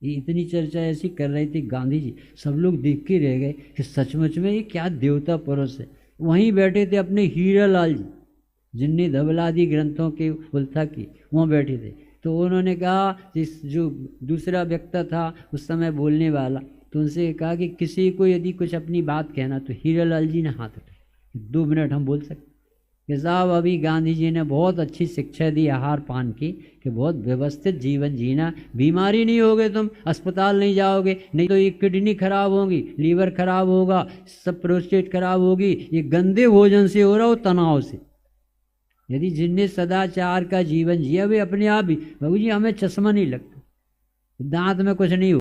[SPEAKER 1] ये इतनी चर्चा ऐसी कर रही थी गांधी जी, सब लोग देख के रह गए कि सचमुच में ये क्या देवता पुरुष है। वहीं बैठे थे अपने हीरालाल जी, जिनने धवलादि ग्रंथों के उल्था की, वहाँ बैठे थे। तो उन्होंने कहा, जिस जो दूसरा व्यक्ति था उस समय बोलने वाला, तो उनसे कहा कि किसी को यदि कुछ अपनी बात कहना, तो हीरालाल जी ने हाथ उठाया, 2 मिनट हम बोल सकते कि साहब अभी गांधी जी ने बहुत अच्छी शिक्षा दी आहार पान की, कि बहुत व्यवस्थित जीवन जीना, बीमारी नहीं होगे, तुम अस्पताल नहीं जाओगे, नहीं तो ये किडनी खराब होगी, लीवर खराब होगा, सब प्रोस्टेट खराब होगी, ये गंदे भोजन से हो रहा हो, तनाव से। यदि जिनने सदाचार का जीवन जिया वे अपने आप ही, बाबू जी हमें चश्मा नहीं लगता, दांत में कुछ नहीं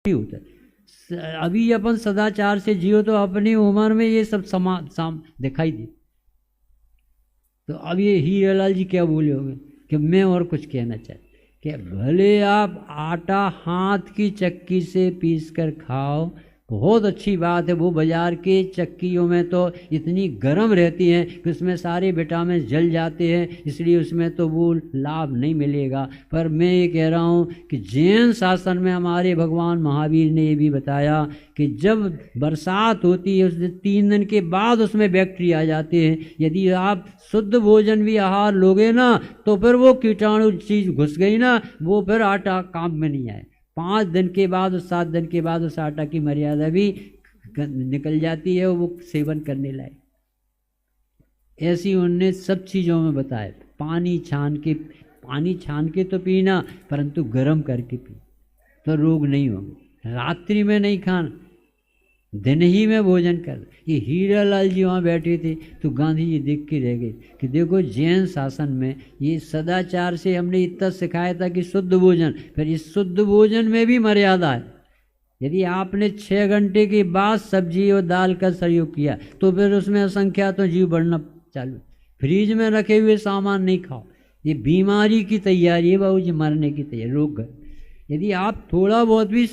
[SPEAKER 1] होता, अभी अपन सदाचार से जियो तो अपनी उम्र में ये सब दिखाई दे। तो अब ये हीरालाल जी क्या बोले होंगे कि मैं और कुछ कहना चाहता कि भले आप आटा हाथ की चक्की से पीस कर खाओ, बहुत अच्छी बात है। वो बाजार के चक्कियों में तो इतनी गर्म रहती हैं कि उसमें सारे विटामिन जल जाते हैं, इसलिए उसमें तो वो लाभ नहीं मिलेगा। पर मैं ये कह रहा हूँ कि जैन शासन में हमारे भगवान महावीर ने ये भी बताया कि जब बरसात होती है उस दिन 3 दिन के बाद उसमें बैक्टीरिया आ जाते हैं। यदि आप शुद्ध भोजन भी आहार लोगे ना तो फिर वो कीटाणु चीज़ घुस गई ना, वो फिर आटा काम में नहीं आए। 5 दिन के बाद 7 दिन के बाद उस आटा की मर्यादा भी निकल जाती है, वो सेवन करने लायक। ऐसी उनने सब चीज़ों में बताया। पानी छान के तो पीना, परंतु गर्म करके पी तो रोग नहीं होंगे। रात्रि में नहीं खाना, दिन ही में भोजन कर। ये हीरालाल जी वहाँ बैठे थे तो गांधी जी देख के रह गए कि देखो जैन शासन में ये सदाचार से हमने इतना सिखाया था कि शुद्ध भोजन, फिर इस शुद्ध भोजन में भी मर्यादा है। यदि आपने 6 घंटे के बाद सब्जी और दाल का प्रयोग किया तो फिर उसमें असंख्यात तो जीव बढ़ना चालू। फ्रिज में रखे हुए सामान नहीं खाओ, ये बीमारी की तैयारी है बाबू जी, मरने की तैयारी, रोग। यदि आप थोड़ा बहुत भी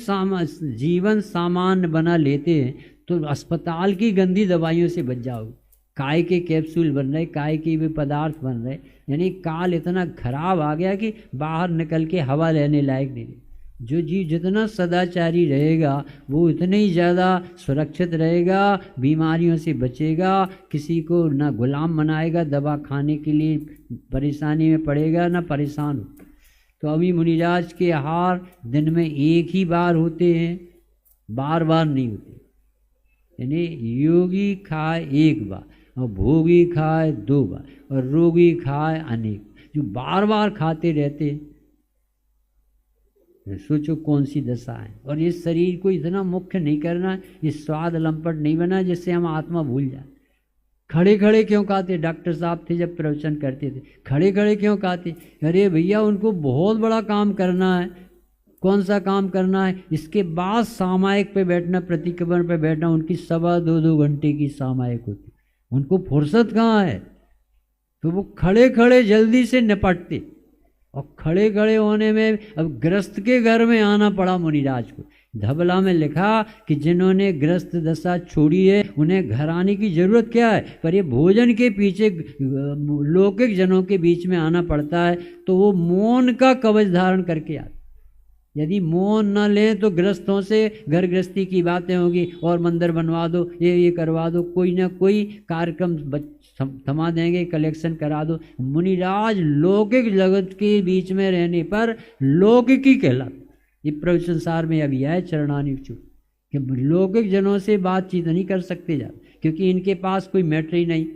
[SPEAKER 1] जीवन सामान्य बना लेते हैं तो अस्पताल की गंदी दवाइयों से बच जाओगे। काय के कैप्सूल बन रहे, काय के भी पदार्थ बन रहे, यानी काल इतना खराब आ गया कि बाहर निकल के हवा लेने लायक नहीं। जो जीव जितना सदाचारी रहेगा वो इतने ही ज़्यादा सुरक्षित रहेगा, बीमारियों से बचेगा, किसी को ना गुलाम बनाएगा, दवा खाने के लिए परेशानी में पड़ेगा, ना परेशान हो। तो अभी मुनिराज के आहार दिन में एक ही बार होते हैं, बार बार नहीं होते। यानी योगी खाए एक बार और भोगी खाए 2 बार और रोगी खाए अनेक। जो बार बार खाते रहते हैं, सोचो कौन सी दशा है। और ये शरीर को इतना मुख्य नहीं करना, ये स्वाद लंपट नहीं बना जिससे हम आत्मा भूल जाए। खड़े खड़े क्यों खाते? डॉक्टर साहब थे जब प्रवचन करते थे, खड़े खड़े क्यों खाते? अरे भैया उनको बहुत बड़ा काम करना है। कौन सा काम करना है? इसके बाद सामायिक पे बैठना, प्रतिक्रमण पे बैठना, उनकी 2.25 घंटे की सामायिक होती, उनको फुर्सत कहाँ है? तो वो खड़े खड़े जल्दी से निपटते। और खड़े खड़े होने में अब गृहस्थ के घर में आना पड़ा मुनिराज को। धबला में लिखा कि जिन्होंने गृहस्थ दशा छोड़ी है उन्हें घर आने की जरूरत क्या है, पर ये भोजन के पीछे लौकिक जनों के बीच में आना पड़ता है तो वो मौन का कवच धारण करके आता। यदि मौन न लें तो गृहस्थों से घर गृहस्थी की बातें होगी, और मंदिर बनवा दो, ये करवा दो, कोई ना कोई कार्यक्रम थमा देंगे, कलेक्शन करा दो। मुनिराज लौकिक जगत के बीच में रहने पर लौकिकी कहलाता। ये प्रवचन सार में अभी आए चरणानुचूत कि लौकिक जनों से बातचीत नहीं कर सकते जा, क्योंकि इनके पास कोई मैटर ही नहीं,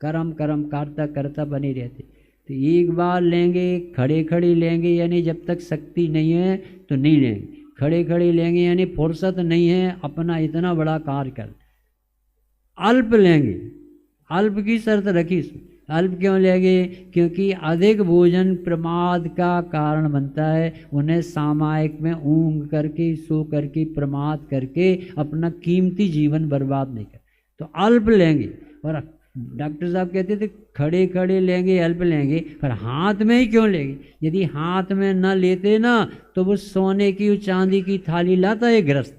[SPEAKER 1] कर्म कर्म करता करता बने रहते। तो एक बार लेंगे, खड़े खड़े लेंगे, यानी जब तक शक्ति नहीं है तो नहीं लेंगे। खड़े खड़े लेंगे यानी फुर्सत नहीं है अपना इतना बड़ा कार्य कर। अल्प लेंगे, अल्प की शर्त रखी। अल्प क्यों लेंगे? क्योंकि अधिक भोजन प्रमाद का कारण बनता है। उन्हें सामायिक में ऊँघ करके, सो करके, प्रमाद करके अपना कीमती जीवन बर्बाद नहीं कर। तो अल्प लेंगे। और डॉक्टर साहब कहते थे खड़े खड़े लेंगे, अल्प लेंगे, पर हाथ में ही क्यों लेंगे? यदि हाथ में न लेते ना तो वो सोने की चांदी की थाली लाता है गृहस्थ,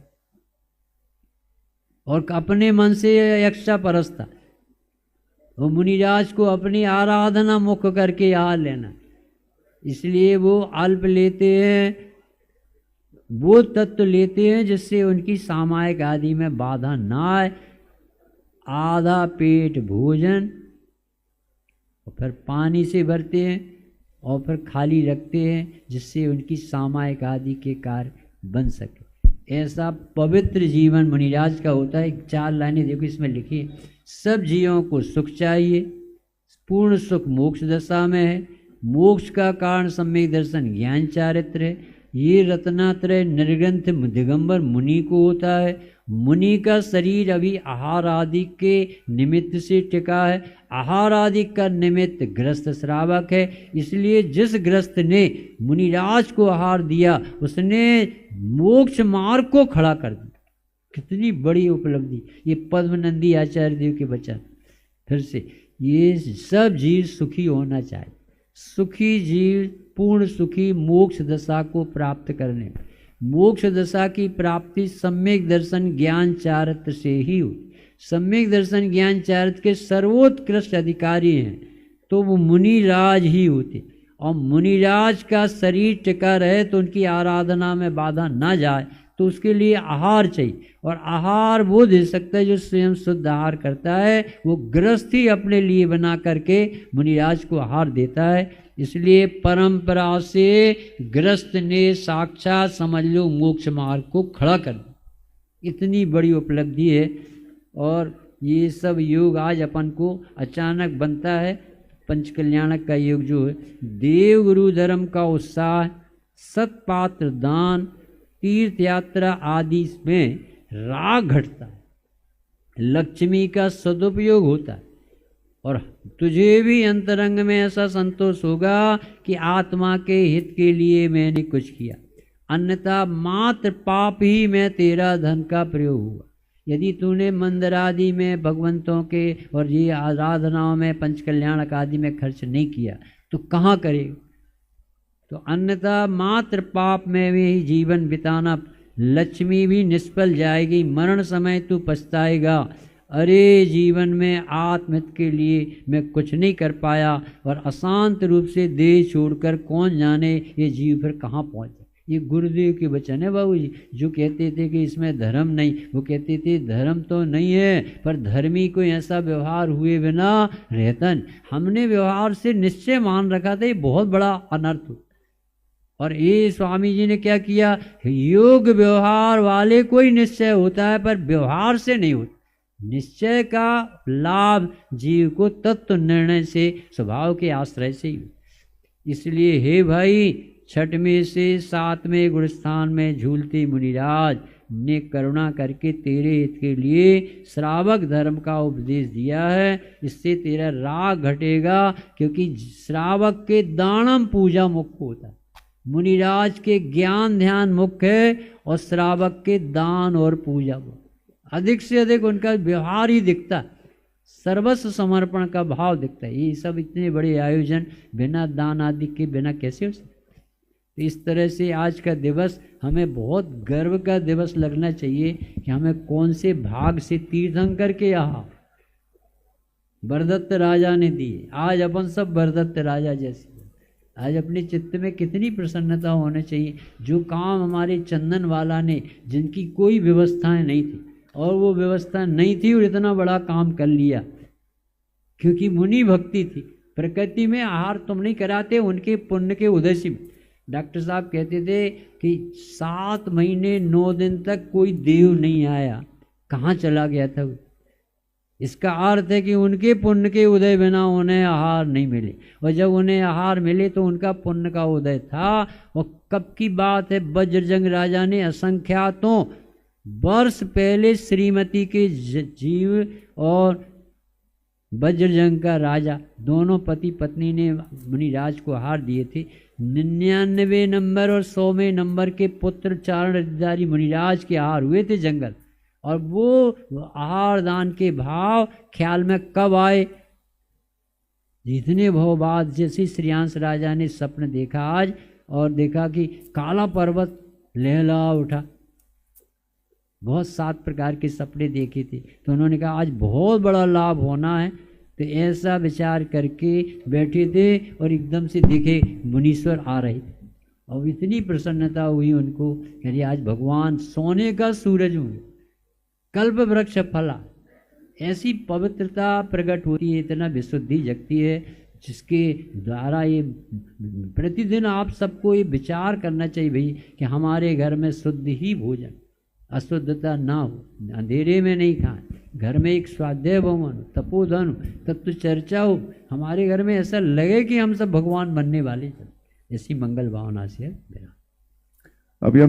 [SPEAKER 1] और अपने मन से यक्षा परस्ता। वो मुनिराज को अपनी आराधना मुख्य करके आहार लेना, इसलिए वो अल्प लेते हैं, वो तत्व लेते हैं जिससे उनकी सामायिक आदि में बाधा ना आए। आधा पेट भोजन और फिर पानी से भरते हैं और फिर खाली रखते हैं जिससे उनकी सामायिक आदि के कार्य बन सके। ऐसा पवित्र जीवन मुनिराज का होता है। 4 लाइनें देखो इसमें लिखी है। सब जीवों को सुख चाहिए, पूर्ण सुख मोक्ष दशा में है। मोक्ष का कारण सम्यक दर्शन ज्ञान चारित्र है। ये रत्नात्रय निर्ग्रंथ दिगंबर मुनि को होता है। मुनि का शरीर अभी आहार आदि के निमित्त से टिका है। आहार आदि का निमित्त ग्रस्त श्रावक है। इसलिए जिस ग्रस्त ने मुनिराज को आहार दिया उसने मोक्ष मार्ग को खड़ा कर दिया। कितनी बड़ी उपलब्धि! ये पद्मनंदी आचार्य देव के वचन। फिर से ये सब जीव सुखी होना चाहिए। सुखी जीव पूर्ण सुखी मोक्ष दशा को प्राप्त करने, मोक्ष दशा की प्राप्ति सम्यक दर्शन ज्ञान चारित्र से ही हुई। सम्यक दर्शन ज्ञान चारित्र के सर्वोत्कृष्ट अधिकारी हैं तो वो मुनिराज ही होते। और मुनिराज का शरीर टिका रहे तो उनकी आराधना में बाधा ना जाए तो उसके लिए आहार चाहिए। और आहार वो दे सकता है जो स्वयं शुद्ध आहार करता है। वो गृहस्थ ही अपने लिए बना करके मुनिराज को आहार देता है। इसलिए परंपरा से गृहस्थ ने साक्षात समझ लो मोक्ष मार्ग को खड़ा कर दिया। इतनी बड़ी उपलब्धि है। और ये सब योग आज अपन को अचानक बनता है। पंचकल्याणक का योग जो है, देव गुरु धर्म का उत्साह, सत्पात्र दान, तीर्थ यात्रा आदि में राग घटता है, लक्ष्मी का सदुपयोग होता है। और तुझे भी अंतरंग में ऐसा संतोष होगा कि आत्मा के हित के लिए मैंने कुछ किया, अन्यथा मात्र पाप ही में तेरा धन का प्रयोग हुआ। यदि तूने मंदिर आदि में भगवंतों के और ये आराधनाओं में पंचकल्याणक आदि में खर्च नहीं किया तो कहाँ करेगा? तो अन्यथा मात्र पाप में भी जीवन बिताना, लक्ष्मी भी निष्फल जाएगी। मरण समय तू पछताएगा, अरे जीवन में आत्महित के लिए मैं कुछ नहीं कर पाया। और अशांत रूप से देह छोड़कर कौन जाने ये जीव फिर कहाँ पहुँचे। ये गुरुदेव के वचन है बाबू जी, जो कहते थे कि इसमें धर्म नहीं। वो कहते थे धर्म तो नहीं है पर धर्मी को ऐसा व्यवहार हुए बिना रहता नहीं। हमने व्यवहार से निश्चय मान रखा था ये बहुत बड़ा अनर्थ हो। और ये स्वामी जी ने क्या किया, योग व्यवहार वाले को ही निश्चय होता है पर व्यवहार से नहीं होता। निश्चय का लाभ जीव को तत्व निर्णय से, स्वभाव के आश्रय से ही। इसलिए हे भाई, छठ में से 7वें गुणस्थान में झूलते मुनिराज ने करुणा करके तेरे हित के लिए श्रावक धर्म का उपदेश दिया है। इससे तेरा राग घटेगा, क्योंकि श्रावक के दानम पूजा मुख्य होता है, मुनिराज के ज्ञान ध्यान मुख्य है और श्रावक के दान और पूजा मुख्य। अधिक से अधिक उनका व्यवहार ही दिखता है, सर्वस्व समर्पण का भाव दिखता है। ये सब इतने बड़े आयोजन बिना दान आदि के बिना कैसे हो सकते। तो इस तरह से आज का दिवस हमें बहुत गर्व का दिवस लगना चाहिए कि हमें कौन से भाग से तीर्थंकर के यहाँ वरदत्त राजा ने दिए। आज अपन सब वरदत्त राजा जैसे, आज अपने चित्त में कितनी प्रसन्नता होना चाहिए। जो काम हमारे चंदन वाला ने, जिनकी कोई व्यवस्थाएं नहीं थी और वो व्यवस्था नहीं थी और इतना बड़ा काम कर लिया, क्योंकि मुनि भक्ति थी। प्रकृति में आहार तुम नहीं कराते, उनके पुण्य के उद्देश्य में। डॉक्टर साहब कहते थे कि 7 महीने 9 दिन तक कोई देव नहीं आया, कहाँ चला गया था वो। इसका अर्थ है कि उनके पुण्य के उदय बिना उन्हें आहार नहीं मिले, और जब उन्हें आहार मिले तो उनका पुण्य का उदय था। और कब की बात है, वज्रजंग राजा ने असंख्यातों वर्ष पहले श्रीमती के जीव और वज्रजंग का राजा दोनों पति पत्नी ने मुनिराज को आहार दिए थे। 99 नंबर और 100वें नंबर के पुत्र चारण अधिकारी मुनिराज के आहार हुए थे जंगल। और वो आहार दान के भाव ख्याल में कब आए, जितने भाव बाद जैसे श्रीयांश राजा ने स्वप्न देखा आज, और देखा कि काला पर्वत लहला उठा। बहुत 7 प्रकार के सपने देखे थे, तो उन्होंने कहा आज बहुत बड़ा लाभ होना है। तो ऐसा विचार करके बैठे थे और एकदम से देखे मुनीश्वर आ रहे थे, और इतनी प्रसन्नता हुई उनको, कह आज भगवान सोने का सूरज हुए, कल्प वृक्ष फला। ऐसी पवित्रता प्रकट होती है, इतना विशुद्धि जगती है, जिसके द्वारा ये प्रतिदिन आप सबको ये विचार करना चाहिए भाई कि हमारे घर में शुद्ध ही भोजन, अशुद्धता ना हो, अंधेरे में नहीं खाएं, घर में एक स्वाध्याय भवन, तपोधन, तत्व चर्चा हो, हमारे घर में ऐसा लगे कि हम सब भगवान बनने वाले। ऐसी मंगल भावना से मेरा
[SPEAKER 2] अभी हम